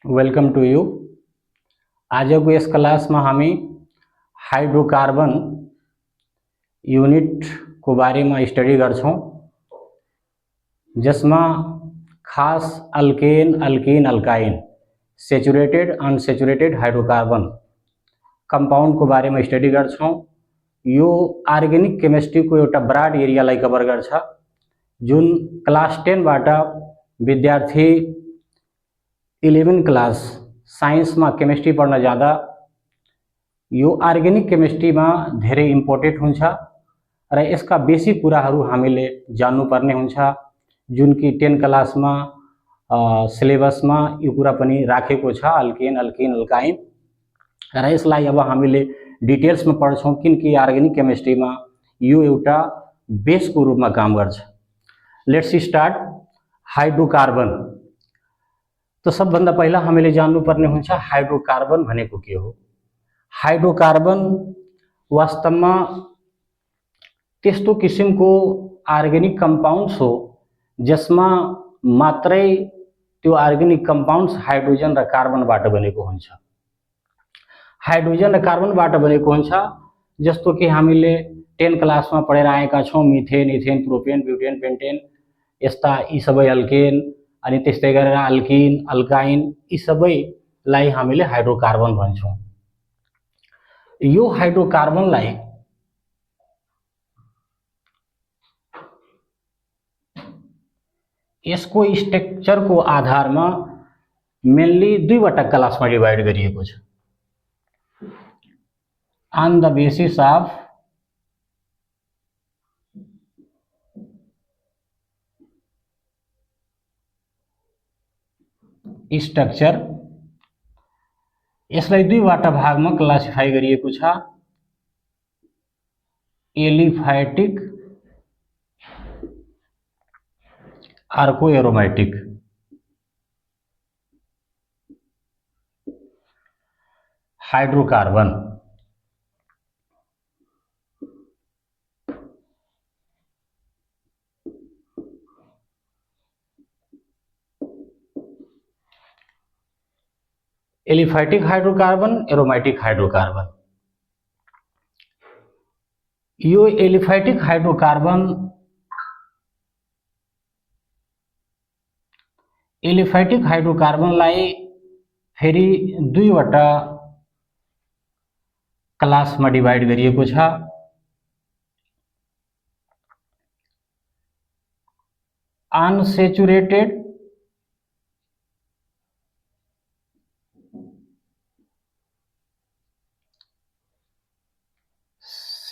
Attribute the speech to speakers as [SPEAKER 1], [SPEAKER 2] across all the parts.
[SPEAKER 1] Welcome two you. आजको यस क्लासमा हामी हाइड्रोकार्बन युनिटको बारेमा स्टडी गर्छौं, जसमा खास alkane, alkene, alkyne, saturated, unsaturated hydrocarbon कंपाउंडको बारेमा स्टडी गर्छौं। यो अर्गेनिक केमिस्ट्रीको एउटा ब्राड एरियालाई कभर गर्छ, जुन क्लास 10 बाट विद्यार्थी 11 क्लास साइंस में केमिस्ट्री पढ़ना जाँदा यो अर्गेनिक केमिस्ट्री में धेरै इम्पोर्टेंट हुन्छ र यसका बेसिक कुराहरू हामीले जान्नुपर्ने हुन्छ, जुन कि 10 क्लास में सिलेबस में यो कुरा पनि राखेको छ, अल्केन, अल्किन, अल्काइन। र यसलाई अब हामीले डिटेल्स में पढ्छौं, किनकि अर्गेनिक केमिस्ट्री में यो एउटा बेस को रूप में काम गर्छ। Let's start hydrocarbon. तो सबभन्दा पहिला हामीले जान्नुपर्ने हुन्छ हाइड्रोकार्बन भनेको के हो। हाइड्रोकार्बन वास्तवमा त्यस्तो किसिमको अर्गेनिक कम्पाउन्ड्स हो जसमा मात्रै त्यो अर्गेनिक कम्पाउन्ड्स हाइड्रोजन र कार्बनबाट बनेको हुन्छ। हाइड्रोजन र कार्बनबाट बनेको हुन्छ, जस्तो कि हामीले 10 क्लासमा पढेर आएका छौं, methane, ethane, propane, butane, pentane, यस्ता यी सबै अल्केन, अनि त्यस्तै गरेर अल्किन, अल्काइन, यी सबैलाई हामीले हाइड्रोकार्बन भन्छौं। यो हाइड्रोकार्बनलाई यसको स्ट्रक्चरको आधारमा मेनली दुईवटा क्लासमा डिवाइड गरिएको छ। On the basis of structure, यसलाई दुईवटा भागमा क्लासिफाई गरिएको छ, एलिफैटिक, अर्को aromatic. Hydrocarbon aliphatic hydrocarbon, aromatic hydrocarbon. यो एलिफैटिक हाइड्रोकार्बन लाई फेरि दुईवटा क्लासमा डिवाइड गरिएको छ। Unsaturated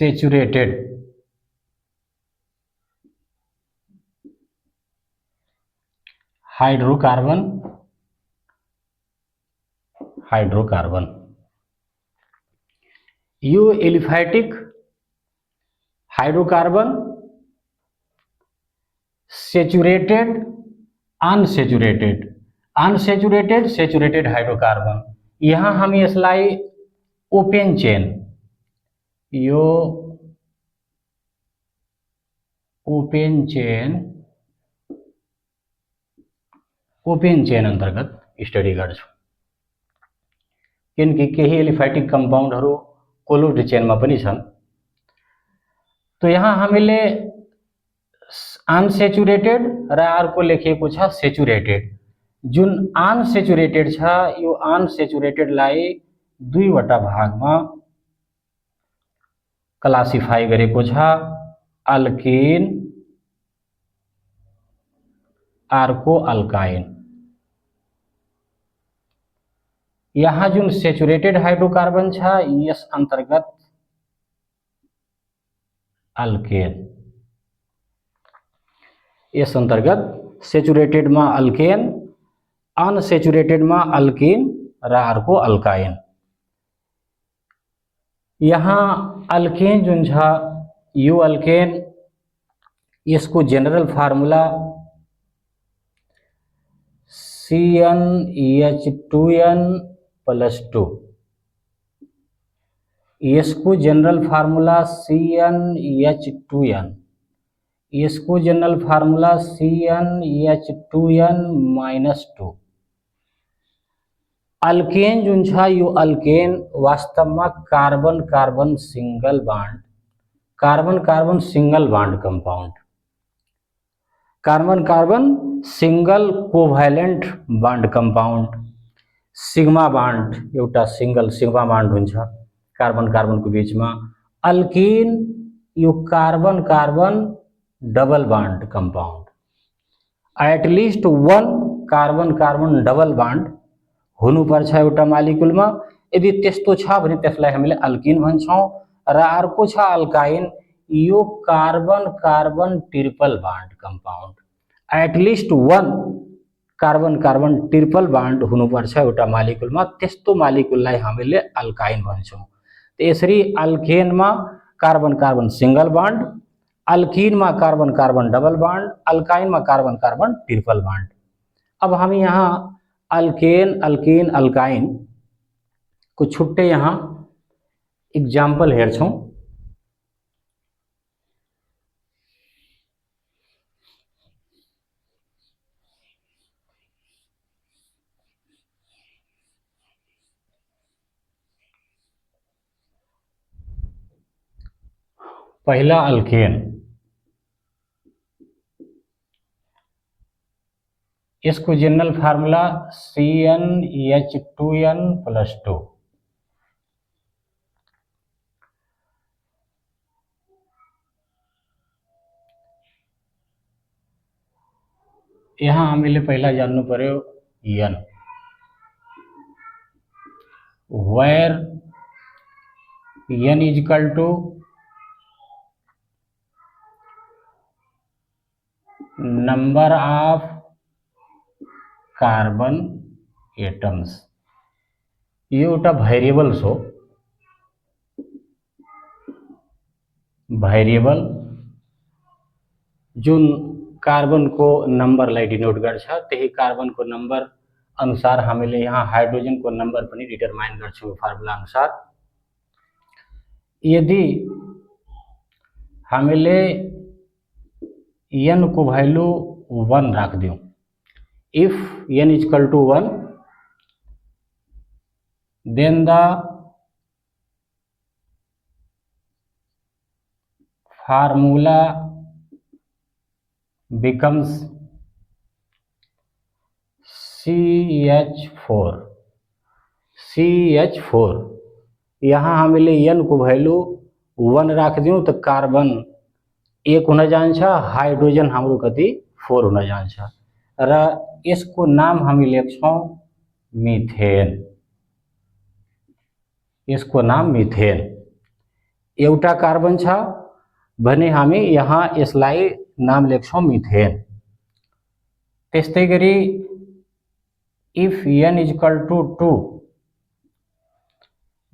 [SPEAKER 1] saturated. हाइड्रोकार्बन यो aliphatic hydrocarbon, saturated, unsaturated, saturated hydrocarbon. यहाँ हम यसलाई ओपन चेन, यो ओपन चेन अंतर्गत स्टडी गर्छौं, किनकि केही एलिफैटिक कंपाउंडहरू कोल्ड चेनमा पनि छन्। तो यहाँ हामीले अनसेचुरेटेड र अर्को लेखिएको छ सेचुरेटेड। जुन अनसेचुरेटेड छ, यो अनसेचुरेटेडलाई दुईवटा भागमा क्लासिफाई गरेको छ, अल्किन, अर्को अल्काइन। यहाँ जुन सेचुरेटेड हाइड्रोकार्बन छ, यस अंतर्गत अल्केन, यस अंतर्गत सेचुरेटेड में अल्केन, अनसेचुरेटेड में अल्किन र अर्को अल्काइन। यहाँ अल्केन जुन छ, यो अल्केन, यसको जेनरल फार्मुला CnH2n+2। इसको जनरल फार्मूला CnH2n, इसको जनरल फार्मूला CnH2n-2। अल्केन जुन छ यो अल्केन वास्तवमा carbon carbon single bond compound, carbon carbon single covalent bond compound, sigma bond एउटा सिंगल सिग्मा बान्ड हुन्छ कार्बन कार्बनको बीचमा। अल्किन यो carbon carbon double bond compound, at least one carbon carbon double bond हुनुपर्छ एउटा मालिकुलमा। यदि त्यस्तो छ भने त्यसलाई हामीले अल्किन भन्छौं। र अर्को छ अल्काइन, यो carbon carbon triple bond compound, at least one carbon carbon triple bond हुनुपर्छ एउटा मालिकुलमा, त्यस्तो मालिकुललाई हामीले अल्काइन भन्छौं। त्यसरी अल्केनमा कार्बन कार्बन सिंगल बान्ड, अल्किनमा कार्बन कार्बन डबल बान्ड, अल्काइनमा कार्बन कार्बन ट्रिपल बान्ड। अब हम यहाँ अल्केन अल्किन अल्काइन को छुट्टै यहाँ इक्जाम्पल हेर्छौं। पहला अल्केन, इसको जनरल फार्मूला CnH2n+2। यहाँ हामीले पहिला जान्नु पर्यो n, where n is equal to number of carbon atoms. यो एउटा भेरिएबल्स हो, भेरिएबल जुन कार्बन को नम्बरलाई डिनोट गर्छ। त्यही कार्बन को नम्बर अनुसार हामीले यहाँ हाइड्रोजन को नम्बर पनि डिटरमाइन गर्छौं फार्मुला अनुसार। यदि हामीले n को value 1 राख्दियौं, if n is equal to 1, then the formula becomes CH4। यहाँ हामीले n को भ्यालु 1 राख्दियौं त कार्बन 1 हुन जान्छ, हाइड्रोजन हाम्रो कति 4 हुन जान्छ र यसको नाम हामी लेख्छौं मिथेन। यसको नाम मिथेन। एउटा कार्बन छ भने हामी यहाँ यसलाई नाम लेख्छौं मिथेन। त्यस्तै गरी if n is equal to 2,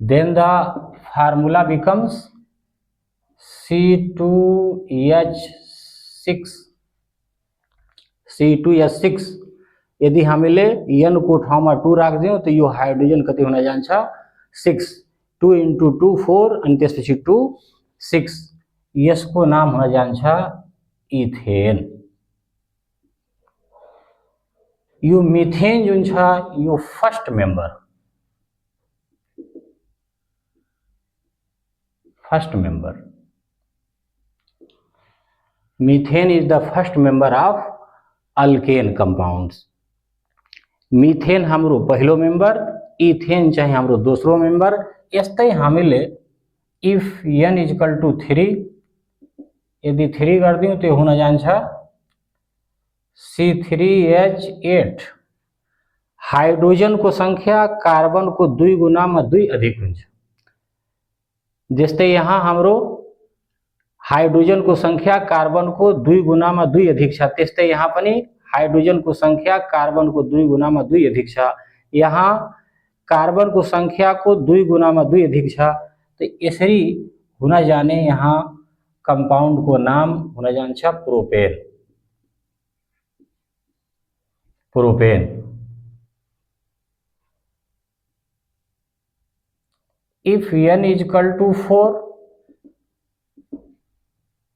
[SPEAKER 1] then the formula becomes C2H6। यदि हामीले n को ठाउँमा 2 राख्दियौं त यो हाइड्रोजन कति हुन जान्छ 6। 2 into 2 4 अनि त्यसपछि 2 6। यसको नाम हुन जान्छ इथेन। यो मिथेन जुन छ यो first member, methane is the first member of alkane compounds. Methane हाम्रो पहिलो मेम्बर, इथेन चाहिँ हाम्रो दोस्रो मेम्बर। यस्तै हामीले if n is equal to 3, यदि 3 गर्दियौं त्यो हुन जान्छ C3H8। हाइड्रोजन को संख्या कार्बन को 2 गुणामा 2 अधिक हुन्छ। जस्तै यहाँ हाम्रो हाइड्रोजन को संख्या कार्बन को 2 गुणामा 2 अधिक छ, त्यस्तै यहाँ पनि हाइड्रोजन को संख्या कार्बन को 2 गुणामा 2 अधिक छ। यहाँ कार्बन को संख्या को 2 गुणामा 2 अधिक छ। तो यसरी हुन जाने यहाँ कंपाउंड को नाम हुन जान्छ propane. If n is equal to 4,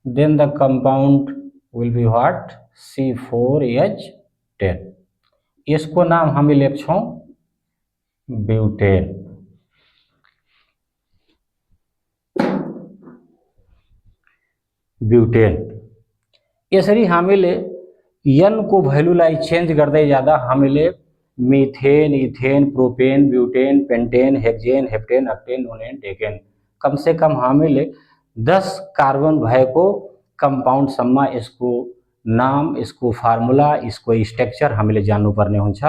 [SPEAKER 1] then the compound will be what? C4H10। इसको नाम हामी लेख्छौं ब्यूटेन। ब्यूटेन यसरी हामीले n को भ्यालुलाई चेन्ज गर्दै जाँदा हामीले methane, ethane, propane, butane, pentane, hexane, heptane, octane, nonane, decane कम से कम हामीले 10 कार्बन भएको कम्पाउन्डसम्म यसको नाम, यसको फार्मुला, यसको स्ट्रक्चर हामीले जान्नुपर्ने हुन्छ।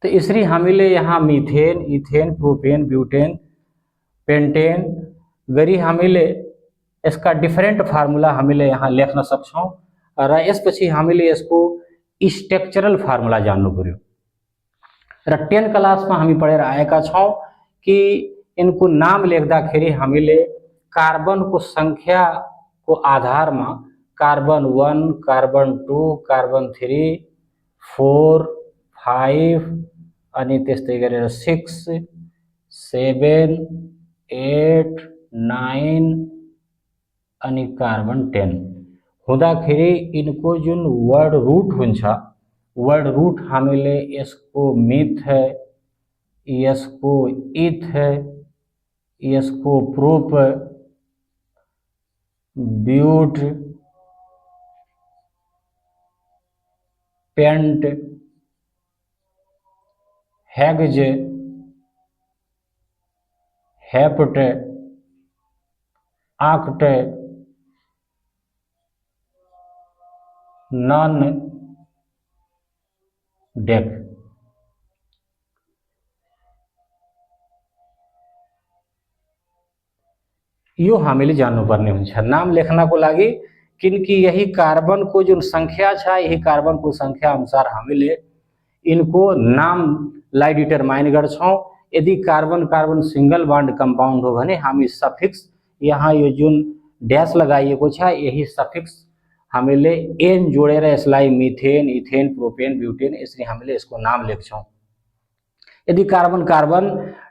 [SPEAKER 1] तो यसरी हामीले यहाँ methane, ethane, propane, butane, pentane गरी हामीले यसका डिफरेन्ट फार्मुला हामीले यहाँ लेख्न सक्छौँ र यसपछि हामीले यसको स्ट्रक्चरल फार्मुला जान्नु पर्यो। र 10 क्लासमा हामी पढेर आएका छौँ कि इनको नाम लेख्दाखेरि हामीले कार्बनको संख्याको आधारमा कार्बन 1, कार्बन 2, कार्बन 3, 4, 5 अनि त्यस्तै गरेर 6, 7, 8, 9 अनि कार्बन 10 हुँदाखेरि इनको जुन वर्ड रूट हुन्छ, वर्ड रूट हामीले यसको मिथ है, यसको इथ है, यसको prop, but, pent, hex, hept, oct, non, dec यो हामीले जान्नुपर्ने हुन्छ। नाम लेख्नको लागि किनकि यही कार्बनको जुन संख्या छ, यही कार्बनको संख्या अनुसार हामीले इनको नामलाई डिटरमाइन गर्छौँ। यदि carbon carbon single bond compound हो भने हामी सफिक्स यहाँ यो जुन डैश लगाइएको छ यही सफिक्स हामीले एन जोडेर यसलाई मिथेन, इथेन, प्रोपेन, ब्यूटेन यसरी हामीले यसको नाम लेख्छौँ। यदि carbon carbon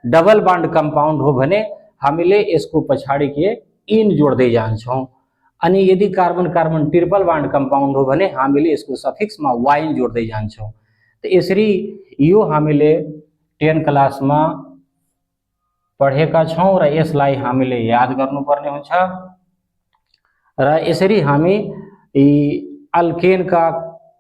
[SPEAKER 1] double bond compound हो भने हामीले यसको पछाडि के इन जोड्दै जान्छौँ। अनि यदि carbon carbon triple bond compound हो भने हामीले यसको सफिक्समा वाइन जोड्दै जान्छौँ। तो यसरी यो हामीले 10 क्लासमा पढेका छौँ र यसलाई हामीले याद गर्नुपर्ने हुन्छ। र यसरी हामी अल्केनका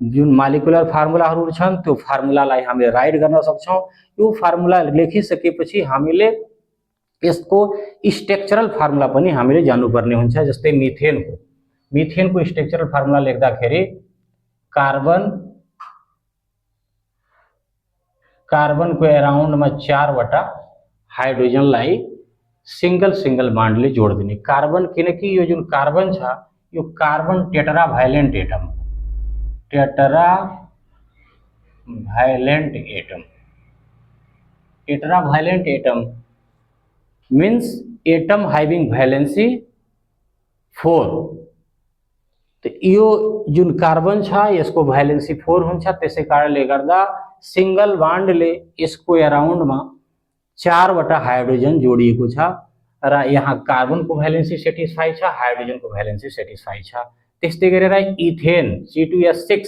[SPEAKER 1] जुन मालिकुलर फार्मुलाहरू छन् त्यो फार्मुलालाई हामीले राइट गर्न सक्छौँ। यो फार्मुला लेखिसकेपछि हामीले यसको स्ट्रक्चरल फार्मुला पनि हामीले जान्नुपर्ने हुन्छ। जस्तै मिथेनको स्ट्रक्चरल फार्मुला लेख्दाखेरि कार्बनको एराउन्डमा 4 वटा हाइड्रोजनलाई सिंगल सिंगल बॉन्डले जोड दिने। कार्बन किनकि यो जुन कार्बन छ यो carbon tetravalent atom means atom having valency 4। तो यो जुन कार्बन छ यसको भैलेंसी 4 हुन्छ। त्यसै कारणले गर्दा सिंगल बॉन्डले यसको एराउन्डमा 4 वटा हाइड्रोजन जोडिएको छ र यहाँ कार्बनको भैलेंसी सेटिस्फाई छ, हाइड्रोजनको भैलेंसी सेटिस्फाई छ। त्यस्तै गरेर इथेन C2H6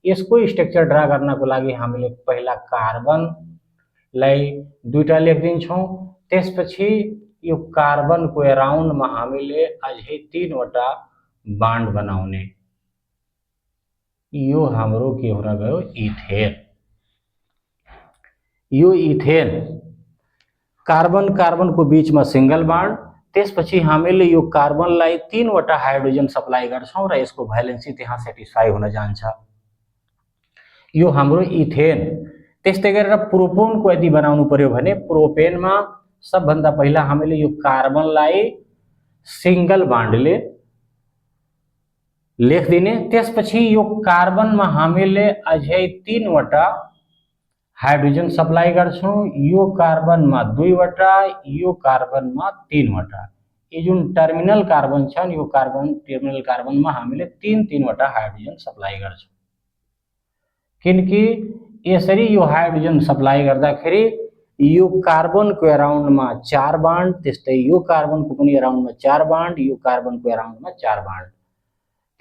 [SPEAKER 1] यसको स्ट्रक्चर ड्रा गर्नको लागि हामीले पहिला कार्बनलाई दुईटा लेखिदिन्छौँ। त्यसपछि यो कार्बनको एराउन्डमा हामीले अझै 3 वटा बॉन्ड बनाउने। यो हाम्रो के हुन गयो इथेन। यो इथेन कार्बन कार्बनको बीचमा सिंगल बॉन्ड, त्यसपछि हामीले यो कार्बनलाई 3 वटा हाइड्रोजन सप्लाई गर्छौं र यसको भ्यालेन्सी त्यहाँ सेटिस्फाई हुन जान्छ। यो हाम्रो इथेन। त्यस्तै गरेर प्रोपोनको यदि बनाउनु पर्यो भने प्रोपेनमा सबभन्दा पहिला हामीले यो कार्बनलाई सिंगल बॉन्डले लेखिदिने। त्यसपछि यो कार्बनमा हामीले अझै 3 वटा हाइड्रोजन सप्लाई गर्छौं। यो कार्बनमा 2 वटा, यो कार्बनमा 3 वटा। यो जुन टर्मिनल कार्बन छन् यो टर्मिनल कार्बनमा हामीले 3 वटा हाइड्रोजन सप्लाई गर्छौं। किनकि यसरी यो हाइड्रोजन सप्लाई गर्दाखेरि यो कार्बनको एराउन्डमा 4 बॉन्ड, त्यस्तै यो कार्बनको पनि एराउन्डमा 4 बॉन्ड, यो कार्बनको एराउन्डमा 4 बॉन्ड।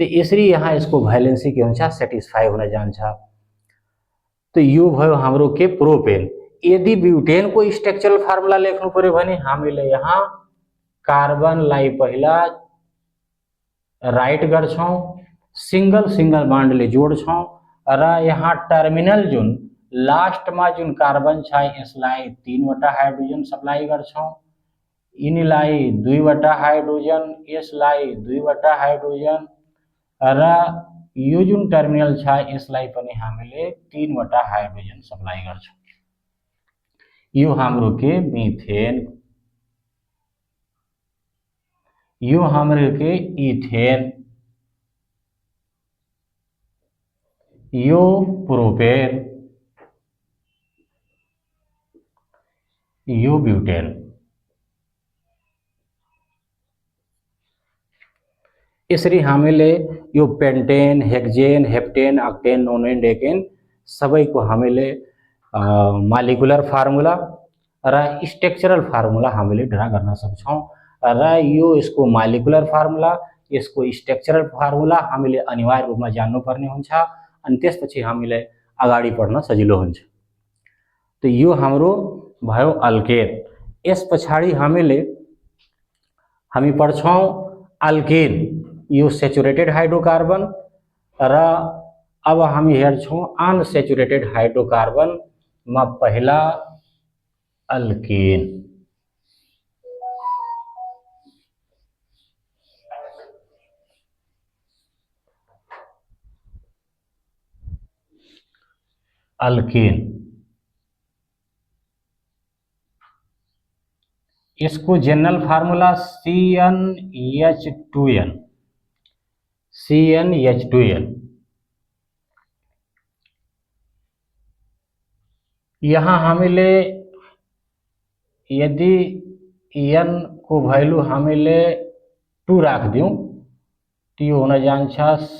[SPEAKER 1] तो यसरी यहाँ यसको भ्यालेन्सी के हुन्छ सेटिस्फाई हुन जान्छ। तो यो भयो हाम्रो के प्रोपेन। यदि ब्यूटेन को स्ट्रक्चरल फार्मूला लेख्नु पर्यो भने हामीले यहाँ कार्बनलाई पहिला राइट गर्छौं, सिंगल सिंगल बान्डले जोड्छौं र यहाँ टर्मिनल जुन लास्टमा जुन कार्बन छ यसलाई 3 वटा हाइड्रोजन सप्लाई गर्छौं, यिनीलाई 2 वटा हाइड्रोजन, यसलाई 2 वटा हाइड्रोजन र यो जुन टर्मिनल छ यसलाई पनि हामीले 3 वटा हाइड्रोजन सप्लाई गर्छौं। यो हाम्रो के मिथेन, यो हाम्रो के इथेन, यो प्रोपेन, यो ब्यूटेन। यसरी हामीले यो pentane, hexane, heptane, octane, nonane, decane सबैको हामीले मालिकुलर फार्मुला र स्ट्रक्चरल फार्मुला हामीले ड्रा गर्न सक्छौं र यो यसको मालिकुलर फार्मुला, यसको स्ट्रक्चरल फार्मुला हामीले अनिवार्य रूपमा जान्नुपर्ने हुन्छ अनि त्यसपछि हामीले अगाडि पढ्न सजिलो हुन्छ। त यो हाम्रो भयो अल्केन। यस पछाडि हामी पढ्छौं अल्केन, यो सेचुरेटेड हाइड्रोकार्बन र अब हामी हेर्छौं अनसेचुरेटेड हाइड्रोकार्बन मा पहिला अल्केन। अल्केन इसको जनरल फार्मूला CnH2n, CnH2n। यहाँ हामीले यदि n को भ्यालु हामीले 2 राख्दियौं तो यो हुन जान्छ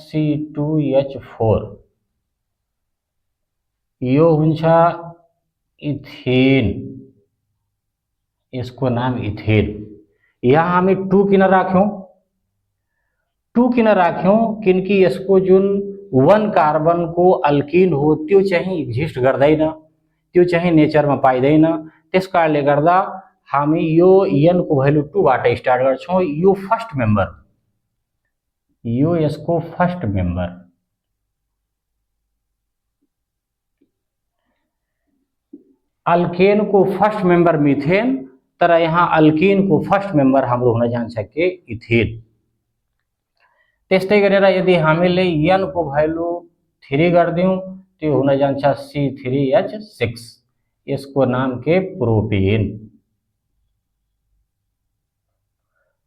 [SPEAKER 1] C2H4, यो हुन्छ इथेन, इसको नाम इथेन। यहाँ हामी 2 किन राख्यौं? 2 किन राख्यौं? किनकि यसको जुन 1 कार्बन को अल्किन हो त्यो चाहिँ एक्जिस्ट गर्दैन, त्यो चाहिँ नेचरमा पाइदैन। त्यसकारणले गर्दा हामी यो n को भ्यालु 2 बाट स्टार्ट गर्छौं। यो फर्स्ट मेम्बर, यो यसको फर्स्ट मेम्बर। अल्केन को फर्स्ट मेम्बर मिथेन, तर यहाँ अल्किन को फर्स्ट मेम्बर हाम्रो हुन जान्छ के इथेन। त्यस्तै गरेर यदि हामीले n को भ्यालु 3 गर्दियौं त्यो हुन जान्छ C3H6, यसको नाम के propane,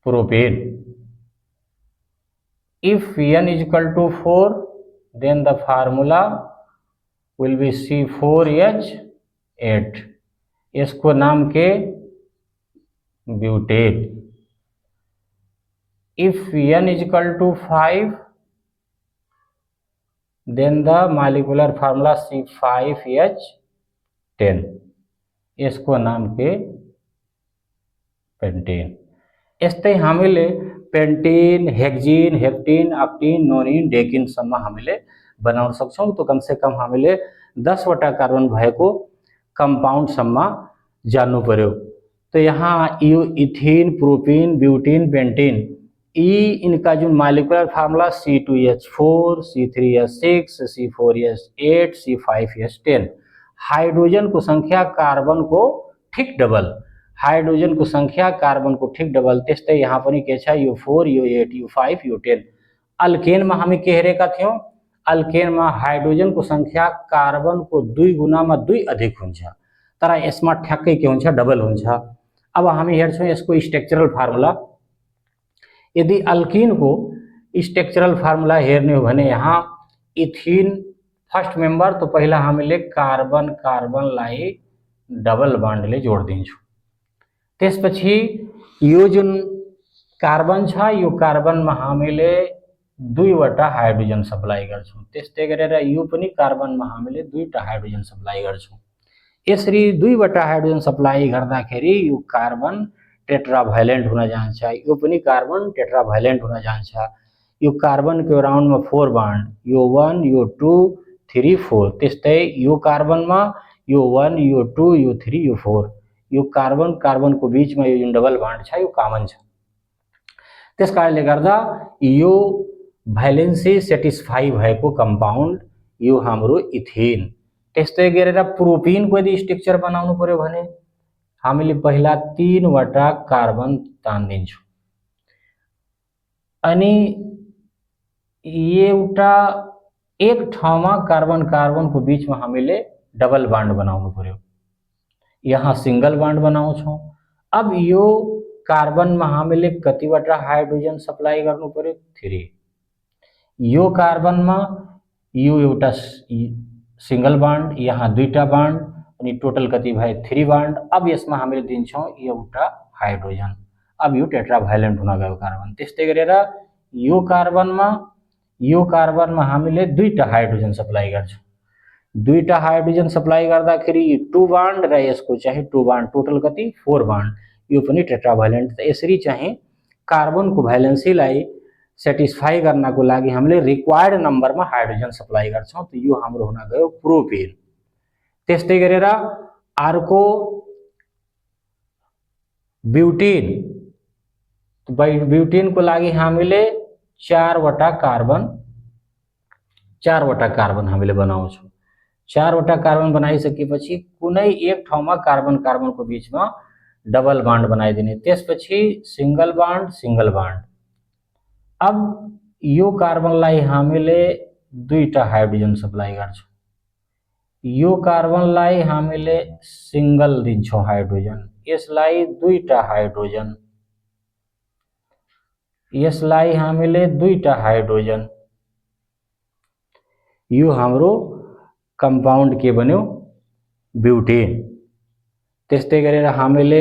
[SPEAKER 1] propane. If n is equal to 4 then the formula will be C4H8, इसको नाम के butane. If n is equal to 5 then the molecular formula C5H10, इसको नाम के पेन्टेन। यस्तै हामीले पेन्टेन, हेक्जिन, हेप्टिन, अक्टिन, नोनिन, डेकिन सम्म हामीले बनाउन सक्छौं। तो कम से कम हामीले 10 वटा कार्बन भएको कंपाउंड सम्म जान्नु पर्यो। तो यहाँ यो इथेन, प्रोपेन, ब्यूटेन, पेन्टेन इनका जो molecular formula C2H4, C3H6, C4H8, C5H10, hydrogen को संख्या कार्बन को ठीक डबल, हाइड्रोजन को संख्या कार्बन को ठीक डबल। त्यस्तै यहाँ पनि के छ, यो 4, यो 8, यो 5, यो 10। अल्केन में हामी के हेरेका थियौं? अल्केन में हाइड्रोजन को संख्या कार्बन को 2 गुणामा 2 अधिक हुन्छ, तर यसमा ठ्याक्कै के हुन्छ, डबल हुन्छ। अब हामी हेर्छौं यसको स्ट्रक्चरल फार्मूला। यदि अल्किन को स्ट्रक्चरल फार्मूला हेर्ने हो भने यहाँ इथिन फर्स्ट मेम्बर, तो पहिला हामीले कार्बन कार्बनलाई डबल बान्डले जोड दिन्छौं। त्यसपछि यो जुन कार्बन छ यो कार्बनमा हामीले 2 वटा हाइड्रोजन सप्लाई गर्छौं। त्यस्तै गरेर यो पनि कार्बनमा हामीले 2 टा हाइड्रोजन सप्लाई गर्छौं। यसरी 2 वटा हाइड्रोजन सप्लाई गर्दाखेरि यो कार्बन टेट्राभाइलेन्ट हुन जान्छ, यो पनि कार्बन टेट्राभाइलेन्ट हुन जान्छ। यो कार्बन को राउन्डमा 4 बान्ड, यो 1, यो 2, 3, 4। त्यस्तै यो कार्बनमा U1 U2 U3 U4 यो कार्बन कार्बनको बीचमा यो जुन डबल बान्ड छ यो कमन छ। त्यस कारणले गर्दा यो भ्यालेन्सी सेटिस्फाई भएको कम्पाउन्ड यो हाम्रो इथेन। त्यस्तै गरेर प्रोपिनको यदि स्ट्रक्चर बनाउनु पर्यो भने हामीले पहिला 3 वटा कार्बन तान्दिन्छौँ अनि एउटा एक ठाउँमा कार्बन कार्बनको बीचमा हामीले डबल बान्ड बनाउनु पर्यो, यहाँ सिंगल बान्ड बनाउँछौँ। अब यो कार्बनमा हामीले कतिवटा हाइड्रोजन सप्लाई गर्नु पर्यो, 3। यो कार्बनमा यो एउटा सिंगल बान्ड, यहाँ 2टा बान्ड अनि टोटल कति भए 3 बान्ड। अब यसमा हामीले दिन्छौँ एउटा हाइड्रोजन। अब यो टेट्राभ्यालेन्ट हुन गयो कार्बन। त्यस्तै गरेर यो कार्बनमा हामीले 2टा हाइड्रोजन सप्लाई गर्छौँ। 2टा हाइड्रोजन सप्लाई गर्दाखेरि 2 बान्ड र यसको चाहिँ 2 बान्ड, टोटल कति 4 बान्ड, यो पनि टेट्राभ्यालेन्ट। यसरी चाहिँ कार्बनको भ्यालेन्सीलाई सेटिस्फाई गर्नको लागि हामीले रिक्वायर्ड नम्बरमा हाइड्रोजन सप्लाई गर्छौँ। त यो हाम्रो हुन गयो प्रोपेन। त्यस्तै गरेर अर्को ब्युटेन। ब्युटेनको लागि हामीले 4 वटा कार्बन हामीले बनाउँछौँ। 4 वटा कार्बन बनाइसकेपछि कुनै एक ठाउँमा कार्बन कार्बनको बीचमा डबल बान्ड बनाइदिने, त्यसपछि सिंगल बान्ड। अब यो कार्बनलाई हामीले 2टा हाइड्रोजन सप्लाई गर्छौँ। यो कार्बनलाई हामीले सिंगल दिन्छौँ हाइड्रोजन, यसलाई 2टा हाइड्रोजन, यसलाई हामीले 2टा हाइड्रोजन। यो हाम्रो कम्पाउन्ड के बन्यो, ब्युटेन। त्यस्तै गरेर हामीले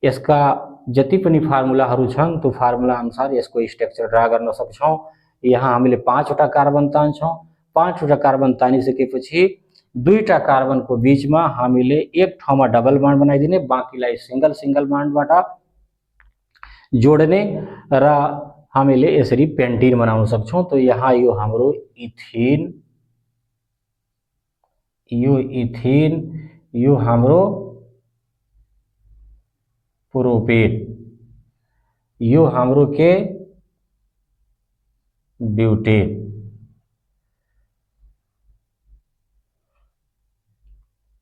[SPEAKER 1] यसका जति पनि फार्मुलाहरू छन् त्यो फार्मुला अनुसार यसको स्ट्रक्चर ड्रा गर्न सक्छौँ। यहाँ हामीले 5 वटा कार्बन तान्छौँ। 5 वटा कार्बन तानिसकेपछि 2टा कार्बनको बीचमा हामीले एक ठाउँमा डबल बान्ड बनाइदिने, बाँकीलाई सिंगल बान्डबाट जोड्ने र हामीले यसरी पेन्टिन बनाउन सक्छौँ। तो यहाँ यो हाम्रो इथेन, यो हाम्रो प्रोपेन, यो हाम्रो के ब्युटेन।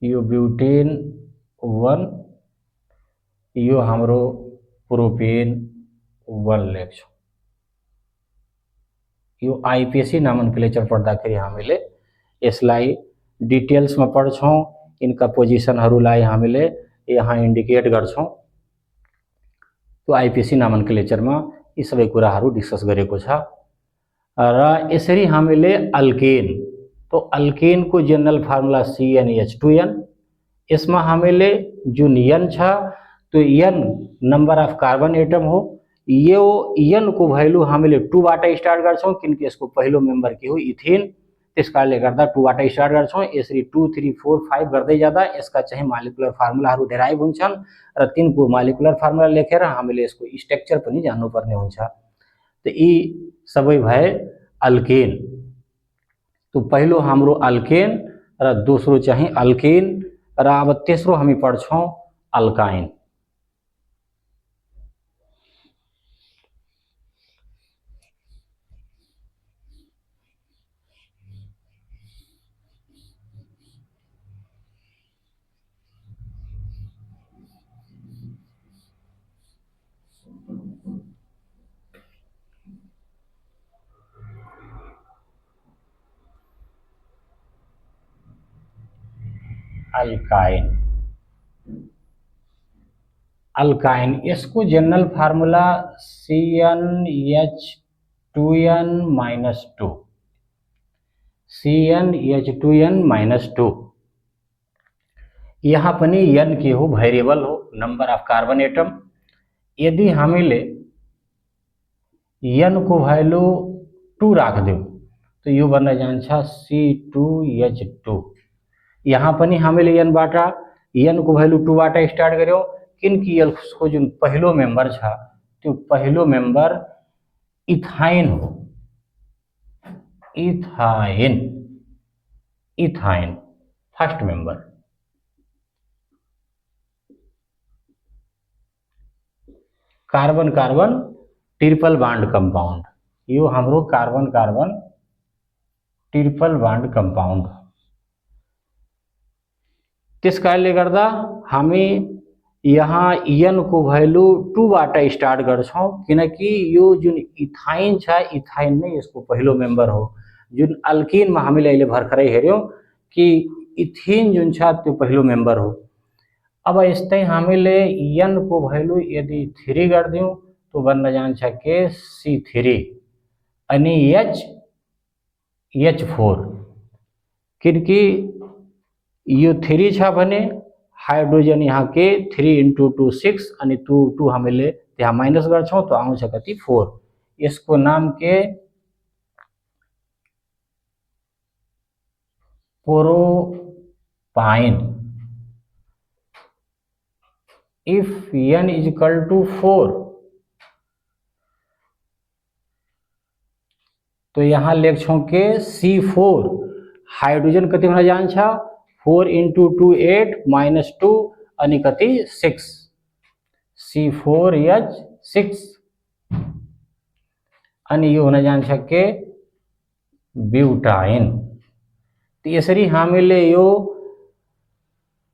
[SPEAKER 1] यो ब्युटेन 1, यो हाम्रो प्रोपेन 1 लेख्छौँ। यो आइपिएसी नोमेनक्लेचर पढ्दाखेरि हामीले यसलाई डिटेल्समा पढ्छौँ। इनका पोजिसनहरूलाई हामीले यहाँ इन्डिकेट गर्छौँ। त्यो आइपिएसी नोमेनक्लेचरमा यी सबै कुराहरू डिस्कस गरेको छ। र यसरी हामीले अल्केन, तो अल्केनको जनरल फार्मुला CnH2n। यसमा हामीले जुन n छ त्यो n number of carbon atom हो। यो n को भ्यालु हामीले 2 बाट स्टार्ट गर्छौँ, किनकि यसको पहिलो मेम्बर के हो इथेन। त्यस कारणले गर्दा 2 बाट स्टार्ट गर्छौँ। यसरी 2 3 4 5 गर्दै जाँदा यसका चाहिँ मोलिकुलर फार्मुलाहरू डेराइभ हुन्छन् र तिनको मोलिकुलर फार्मुला लेखेर हामीले यसको स्ट्रक्चर पनि जान्नुपर्ने हुन्छ। त यी सबै भए अल्केन। तो पहिलो हाम्रो अल्केन र दोस्रो चाहिँ अल्केन र अब तेस्रो हामी पढ्छौँ अल्काइन। अल्काइन, यसको जनरल फार्मुला CnH2n-2, CnH2n-2। यहाँ पनि n के हो, भेरिएबल हो, नंबर अफ कार्बन एटम। यदि हामीले n को भ्यालु 2 राखिदिउँ तो यो बन्न जान्छ C2H2। यहाँ पनि हामीले n को भ्यालु 2 बाट स्टार्ट गर्यौं, किनकि यसको जुन पहिलो मेम्बर छ त्यो पहिलो मेम्बर इथाइन हो। Ethyne first member. Carbon carbon triple bond compound, यो हाम्रो carbon carbon triple bond compound. त्यस कारणले गर्दा हामी यहाँ n को भ्यालु 2 बाट स्टार्ट गर्छौं, किनकि यो जुन इथाइन छ इथाइन नै यसको पहिलो मेम्बर हो। जुन अल्किनमा हामीले अहिले भर्खरै हेर्यौं कि इथिन जुन छ त्यो पहिलो मेम्बर हो। अब यस्तै हामीले n को भ्यालु यदि 3 गर्दियौं तो बन्न जान्छ के C3 अनि H4, किनकि यो 3 छ भने हाइड्रोजन यहाँ के 3 × 2 6 अनि 2 हामीले त्यहाँ माइनस गर्छौं तो आउँछ कति 4। यसको नाम के प्रोपाइन। इफ n = 4 तो यहाँ लेख्छौं के C4 हाइड्रोजन कति हुन जान्छ 4 × 2 8 -2 अनि कति 6 C4H6 अनि यो हुन जान्छ के ब्युटाइन। तो यसरी हामीले यो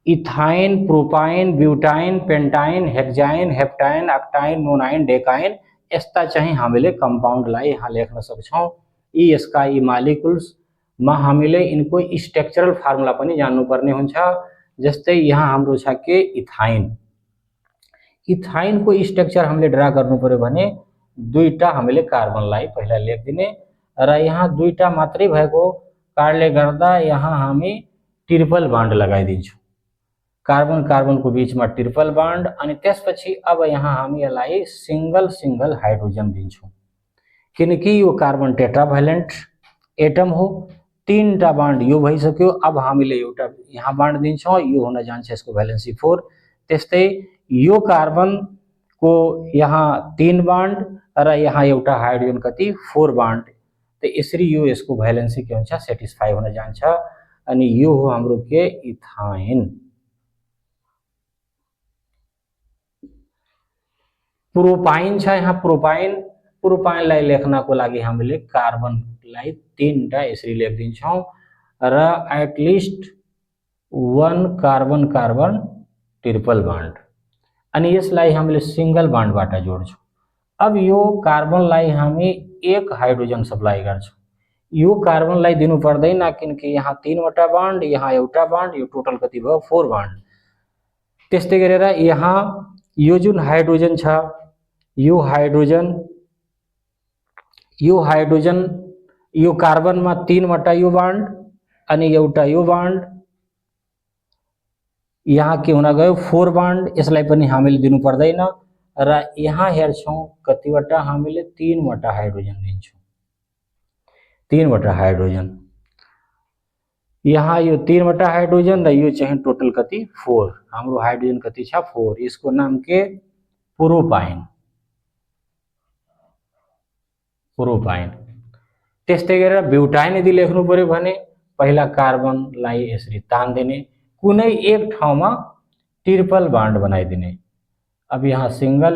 [SPEAKER 1] इथाइन, प्रोपाइन, ब्युटाइन, पेन्टाइन, हेक्जाइन, हेप्टाइन, अक्टाइन, नोनाइन, डेकाइन यस्ता चाहिँ हामीले कम्पाउन्डलाई यहाँ लेख्न सक्छौं। यी यसका यी मालिकुल्स मा हामीले इनको स्ट्रक्चरल फार्मुला पनि जान्नुपर्ने हुन्छ। जस्तै यहाँ हाम्रो छ के इथाइन। इथाइन को स्ट्रक्चर हामीले ड्रा गर्नु पर्यो भने दुईटा हामीले कार्बनलाई पहिला लेखिदिने र यहाँ दुईटा मात्रै भएको कारणले गर्दा यहाँ हामी ट्रिपल बॉन्ड लगाइदिन्छौं। कार्बन कार्बन को बीचमा ट्रिपल बॉन्ड अनि त्यसपछि अब यहाँ हामी यसलाई सिंगल सिंगल हाइड्रोजन दिन्छौं, किनकि यो कार्बन टेट्राभैलेन्ट एटम हो। 3टा बॉन्ड यो भइसक्यो। अब हामीले एउटा यहाँ बॉन्ड दिन्छौं, यो हुन जान्छ यसको भ्यालेन्सी 4। त्यस्तै यो कार्बन को यहाँ 3 बॉन्ड र यहाँ एउटा हाइड्रोजन कति 4 बॉन्ड। तो यसरी यो यसको भ्यालेन्सी के हुन्छ सेटिस्फाई हुन जान्छ अनि यो हो हाम्रो के इथाइन। प्रोपाइन छ यहाँ प्रोपाइन। प्रोपाइनलाई लेख्नको लागि हामीले कार्बनलाई 3टा यसरी लेखिदिन्छौं र at least 1 carbon carbon triple bond अनि यसलाई हामीले सिंगल बॉन्डबाट जोड्छौं। अब यो कार्बनलाई हामी 1 हाइड्रोजन सप्लाई गर्छौं। यो कार्बनलाई दिनु पर्दैन, किनकि यहाँ 3वटा बॉन्ड, यहाँ एउटा बॉन्ड, यो टोटल कति भयो 4 बॉन्ड। त्यस्तै गरेर यहाँ यो जुन हाइड्रोजन छ यो हाइड्रोजन यो कार्बनमा 3वटा यो बॉन्ड अनि एउटा यो बॉन्ड, यहाँ के हुन गयो 4 बॉन्ड। यसलाई पनि हामीले दिनु पर्दैन र यहाँ हेर्छौं कतिवटा हामीले 3वटा हाइड्रोजन दिन्छौं। 3वटा हाइड्रोजन यहाँ यो 3वटा हाइड्रोजन र यो चाहिँ टोटल कति 4। हाम्रो हाइड्रोजन कति छ 4। यसको नाम के प्रोपाइन। प्रोपाइन। त्यस्तै गरेर ब्युटाइन यदि लेख्नु पर्यो भने पहिला कार्बनलाई यसरी तान्दिने, कुनै एक ठाउँमा ट्रिपल बॉन्ड बनाइदिने। अब यहाँ सिंगल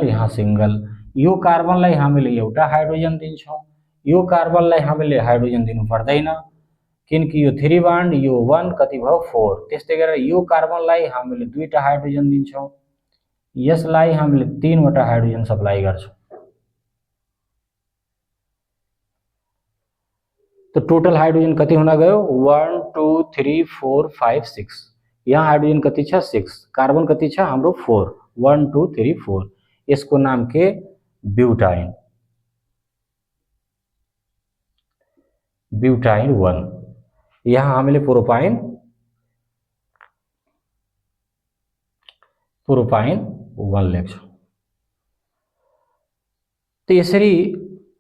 [SPEAKER 1] यो कार्बनलाई हामीले एउटा हाइड्रोजन दिन्छौं, यो कार्बनलाई हामीले हाइड्रोजन दिनु पर्दैन किनकि यो 3 बॉन्ड, यो 1 कति भयो 4। त्यस्तै गरेर यो कार्बनलाई हामीले 2टा हाइड्रोजन दिन्छौं, यसलाई हामीले 3वटा हाइड्रोजन सप्लाई गर्छौं। तो टोटल हाइड्रोजन कति हुन गयो 1 2 3 4 5 6। यहाँ हाइड्रोजन कति छ 6, कार्बन कति छ हाम्रो 4। 1 2 3 4। यसको नाम के ब्युटाइन। ब्युटाइन 1। यहाँ हामीले प्रोपाइन 1 लेख्छौं। तो यसरी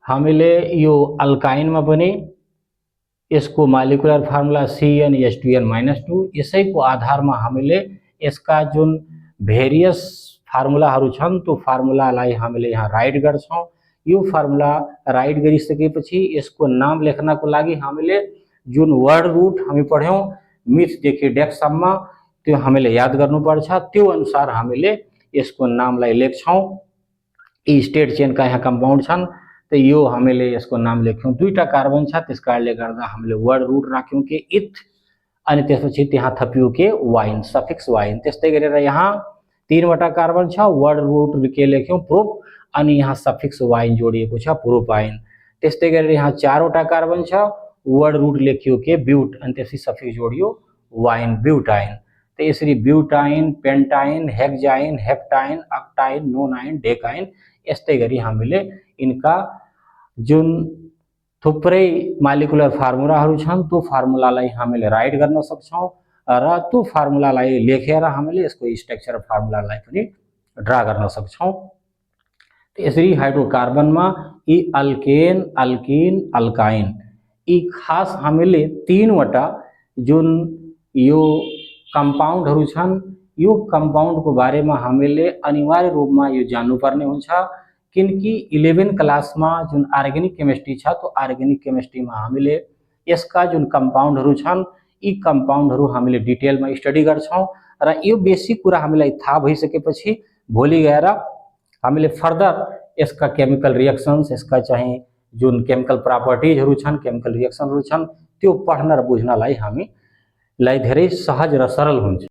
[SPEAKER 1] हामीले यो अल्काइनमा पनि यसको मालिकुलर फार्मुला CnH2n-2 यसैको आधारमा हामीले यसका जुन भेरियस फार्मुलाहरू छन् त्यो फार्मुलालाई हामीले यहाँ राइट गर्छौं। यो फार्मुला राइट गरिसकेपछि यसको नाम लेख्नको लागि हामीले जुन वर्ड रूट हामी पढ्यौं मिथ देखि डेक्ससम्म त्यो हामीले याद गर्नुपर्छ। त्यो अनुसार हामीले यसको नामलाई लेख्छौं। यी स्टेट चेनका यहाँ कम्पाउन्ड छन् त यो हामीले यसको नाम लेख्यौँ। दुईटा कार्बन छ त्यस कारणले गर्दा हामीले वर्ड रुट राख्यौँ के इथ, अनि त्यसपछि त्यहाँ थपियो के वाइन, सफिक्स वाइन। त्यस्तै गरेर यहाँ 3वटा कार्बन छ, वर्ड रुट के लेख्यौँ प्रोप, अनि यहाँ सफिक्स वाइन जोडिएको छ प्रोपाइन। त्यस्तै गरेर यहाँ 4वटा कार्बन छ, वर्ड रुट लेखियो के ब्यूट, अनि त्यसपछि सफिक्स जोडियो वाइन, ब्यूटाइन। तो यसरी ब्यूटाइन, पेन्टाइन, हेक्जाइन, हेप्टाइन, अक्टाइन, नोनाइन, डेकाइन, यस्तै गरी हामीले यिनका जुन थुप्रै मालिकुलर फार्मुलाहरू छन् त्यो फार्मुलालाई हामीले राइट गर्न सक्छौँ र त्यो फार्मुलालाई लेखेर हामीले यसको स्ट्रक्चर फार्मुलालाई पनि ड्रा गर्न सक्छौँ। यसरी हाइड्रोकार्बनमा यी अल्केन, अल्किन, अल्काइन यी खास हामीले 3वटा जुन यो कम्पाउन्डहरू छन्, यो कम्पाउन्डको बारेमा हामीले अनिवार्य रूपमा यो जान्नुपर्ने हुन्छ, किनकि 11 क्लासमा जुन अर्ग्यानिक केमिस्ट्री छ त्यो अर्ग्यानिक केमिस्ट्रीमा हामीले यसका जुन कम्पाउन्डहरू छन् यी कम्पाउन्डहरू हामीले डिटेलमा स्टडी गर्छौँ र यो बेसिक कुरा हामीलाई थाहा भइसकेपछि भोलि गएर हामीले फर्दर यसका केमिकल रिएक्सन्स, यसका चाहिँ जुन केमिकल प्रपर्टिजहरू छन्, केमिकल रिएक्सनहरू छन् त्यो पढ्न र बुझ्नलाई हामीलाई धेरै सहज र सरल हुन्छ।